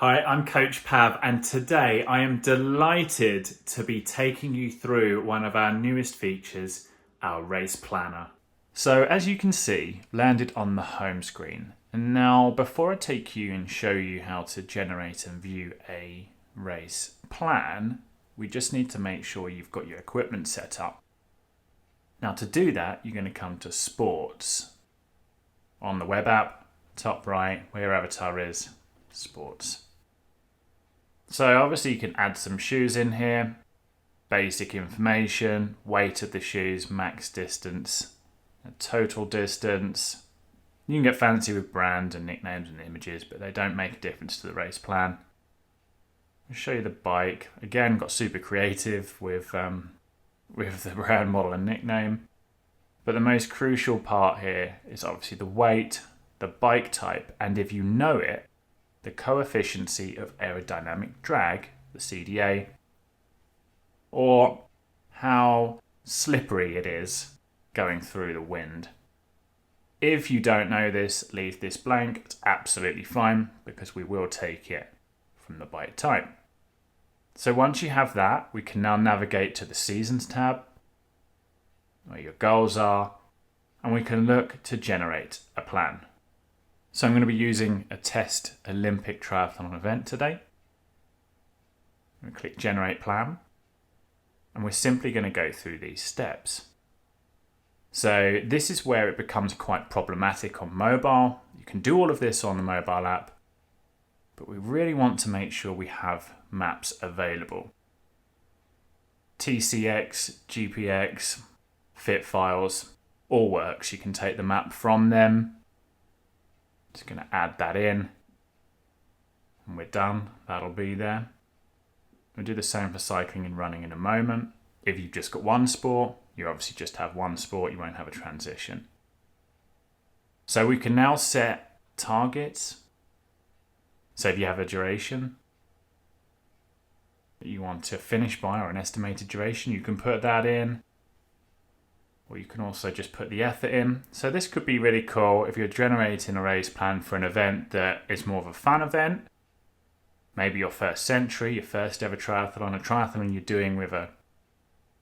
Hi, I'm Coach Pav, and today I am delighted to be taking you through one of our newest features, our race planner. So, as you can see, landed on the home screen. And now, before I take you and show you how to generate and view a race plan, we just need to make sure you've got your equipment set up. Now, to do that, you're going to come to Sports on the web app, top right, where your avatar is, Sports. So obviously you can add some shoes in here, basic information, weight of the shoes, max distance, total distance. You can get fancy with brand and nicknames and images, but they don't make a difference to the race plan. I'll show you the bike. Again, got super creative with the brand, model and nickname. But the most crucial part here is obviously the weight, the bike type, and if you know it, the coefficient of aerodynamic drag, the CDA, or how slippery it is going through the wind. If you don't know this, leave this blank. It's absolutely fine because we will take it from the bike type. So once you have that, we can now navigate to the Seasons tab, where your goals are, and we can look to generate a plan. So I'm going to be using a test Olympic triathlon event today. I'm going to click Generate Plan. And we're simply going to go through these steps. So this is where it becomes quite problematic on mobile. You can do all of this on the mobile app, but we really want to make sure we have maps available. TCX, GPX, fit files, all works. You can take the map from them. Just going to add that in and we're done. That'll be there. We'll do the same for cycling and running in a moment. If you've just got one sport, you obviously just have one sport, you won't have a transition. So we can now set targets. So if you have a duration that you want to finish by or an estimated duration, you can put that in. Or you can also just put the effort in. So this could be really cool if you're generating a race plan for an event that is more of a fun event. Maybe your first century, your first ever triathlon, a triathlon you're doing with a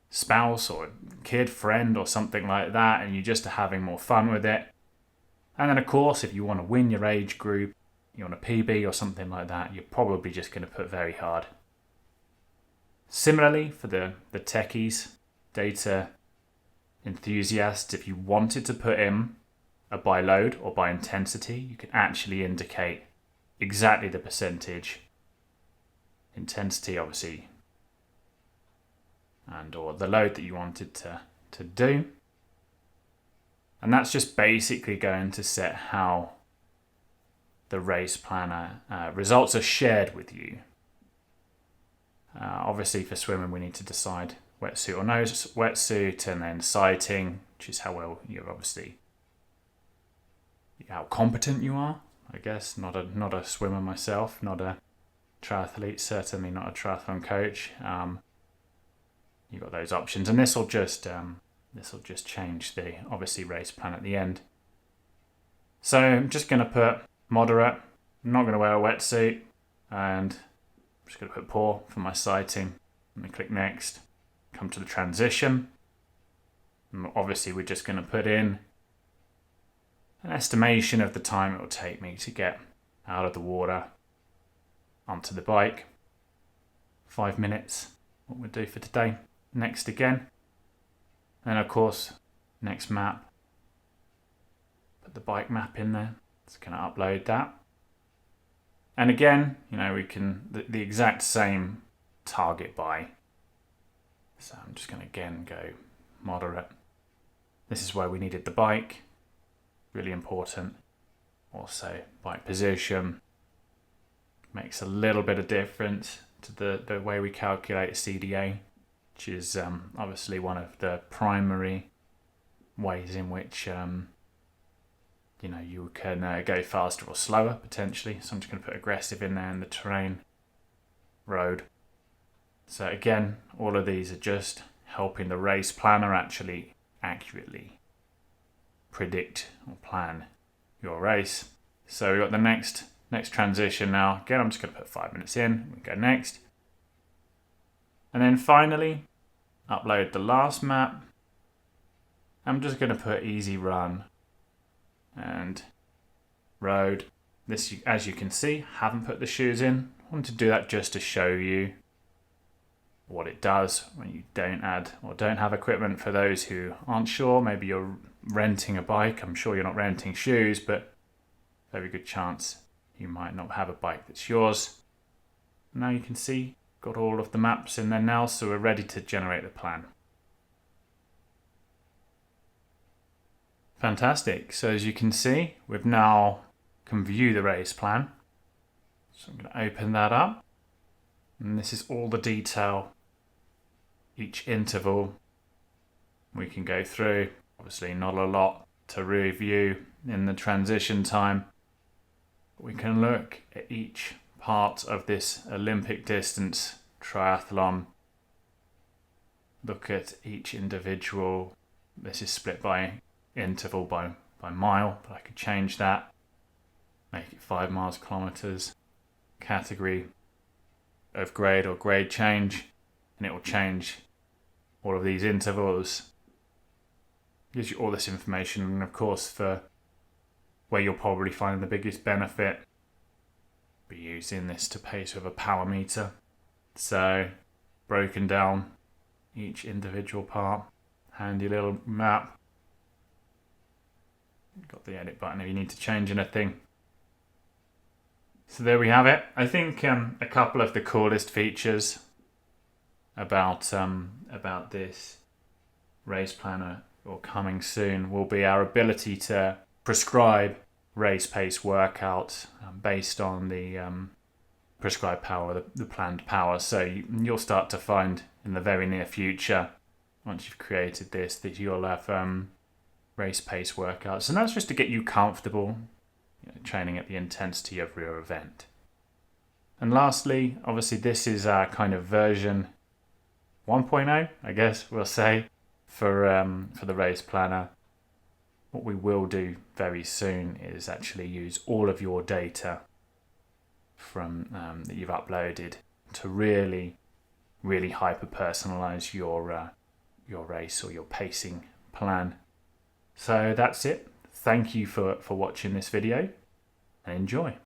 spouse or a kid, friend or something like that, and you just are having more fun with it. And then of course, if you want to win your age group, you want a PB or something like that, you're probably just going to put very hard. Similarly, for the techies, data enthusiasts, if you wanted to put in a by load or by intensity, you can actually indicate exactly the percentage intensity, obviously, and or the load that you wanted to do. And that's just basically going to set how the race planner results are shared with you. Obviously for swimming we need to decide wetsuit or no wetsuit, and then sighting, which is how well you're obviously, how competent you are, I guess. Not a swimmer myself, not a triathlete, certainly not a triathlon coach. You've got those options, and this will just change the obviously race plan at the end. So I'm just going to put moderate. I'm not going to wear a wetsuit, and I'm just going to put poor for my sighting. Let me click next. Come to the transition. And obviously we're just going to put in an estimation of the time it will take me to get out of the water onto the bike. 5 minutes, what we'll do for today. Next again. And of course, next map. Put the bike map in there. It's going to upload that. And again, we can, the exact same target by. So I'm just going to again go moderate. This is where we needed the bike. Really important. Also, bike position makes a little bit of difference to the way we calculate CDA, which is obviously one of the primary ways in which you can go faster or slower potentially. So I'm just going to put aggressive in there in the terrain, road. So again, all of these are just helping the race planner actually accurately predict or plan your race. So we've got the next Next transition now. Again, I'm just going to put 5 minutes in. We go next. And then finally, upload the last map. I'm just going to put easy run and road. This, as you can see, haven't put the shoes in. I want to do that just to show you what it does when you don't add or don't have equipment. For those who aren't sure, maybe you're renting a bike. I'm sure you're not renting shoes, but very good chance you might not have a bike that's yours. Now you can see, got all of the maps in there now, so we're ready to generate the plan. Fantastic. So as you can see, we've now can view the race plan. So I'm going to open that up. And this is all the detail, each interval we can go through. Obviously not a lot to review in the transition time. We can look at each part of this Olympic distance triathlon. Look at each individual. This is split by interval by mile, but I could change that. Make it 5 miles, kilometers. Category of grade or grade change, and it will change all of these intervals. Gives you all this information, and of course for where you'll probably find the biggest benefit, be using this to pace with a power meter. So broken down each individual part, handy little map. Got the edit button if you need to change anything. So there we have it. I think a couple of the coolest features about this race planner or coming soon will be our ability to prescribe race pace workouts based on the prescribed power, the planned power. So you'll start to find in the very near future, once you've created this, that you'll have race pace workouts. And that's just to get you comfortable, training at the intensity of your event. And lastly, obviously this is our kind of version 1.0, I guess we'll say, for the race planner. What we will do very soon is actually use all of your data from that you've uploaded to really hyper personalize your race or your pacing plan. So that's it. Thank you for watching this video and enjoy.